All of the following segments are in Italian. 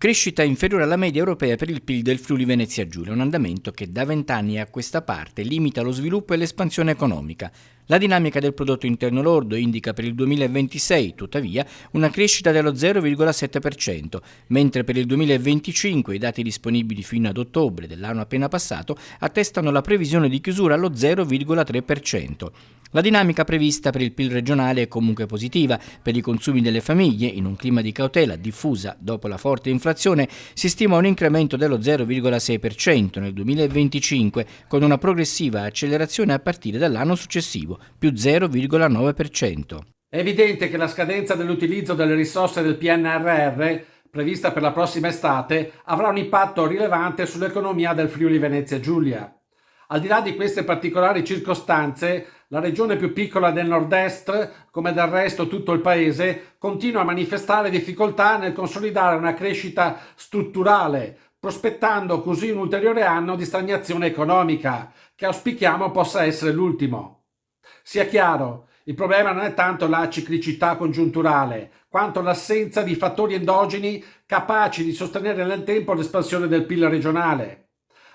Crescita inferiore alla media europea per il PIL del Friuli Venezia Giulia, un andamento che da 20 anni a questa parte limita lo sviluppo e l'espansione economica. La dinamica del prodotto interno lordo indica per il 2026, tuttavia, una crescita dello 0,7%, mentre per il 2025 i dati disponibili fino ad ottobre dell'anno appena passato attestano la previsione di chiusura allo 0,3%. La dinamica prevista per il PIL regionale è comunque positiva. Per i consumi delle famiglie, in un clima di cautela diffusa dopo la forte inflazione, si stima un incremento dello 0,6% nel 2025, con una progressiva accelerazione a partire dall'anno successivo, più 0,9%. È evidente che la scadenza dell'utilizzo delle risorse del PNRR, prevista per la prossima estate, avrà un impatto rilevante sull'economia del Friuli Venezia Giulia. Al di là di queste particolari circostanze, la regione più piccola del nord-est, come del resto tutto il paese, continua a manifestare difficoltà nel consolidare una crescita strutturale, prospettando così un ulteriore anno di stagnazione economica, che auspichiamo possa essere l'ultimo. Sia chiaro, il problema non è tanto la ciclicità congiunturale, quanto l'assenza di fattori endogeni capaci di sostenere nel tempo l'espansione del PIL regionale.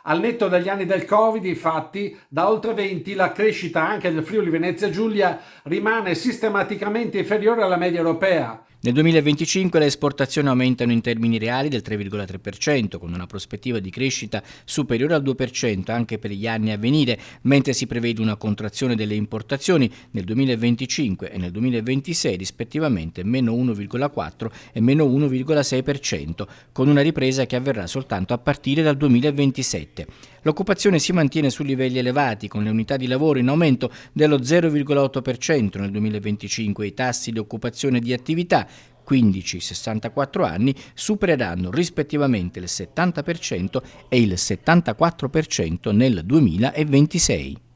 Al netto degli anni del Covid, infatti, da oltre 20 la crescita anche del Friuli Venezia Giulia rimane sistematicamente inferiore alla media europea. Nel 2025 le esportazioni aumentano in termini reali del 3,3%, con una prospettiva di crescita superiore al 2% anche per gli anni a venire, mentre si prevede una contrazione delle importazioni nel 2025 e nel 2026 rispettivamente meno 1,4 e meno 1,6%, con una ripresa che avverrà soltanto a partire dal 2027. L'occupazione si mantiene su livelli elevati, con le unità di lavoro in aumento dello 0,8% nel 2025 e i tassi di occupazione di attività 15-64 anni supereranno rispettivamente il 70% e il 74% nel 2026.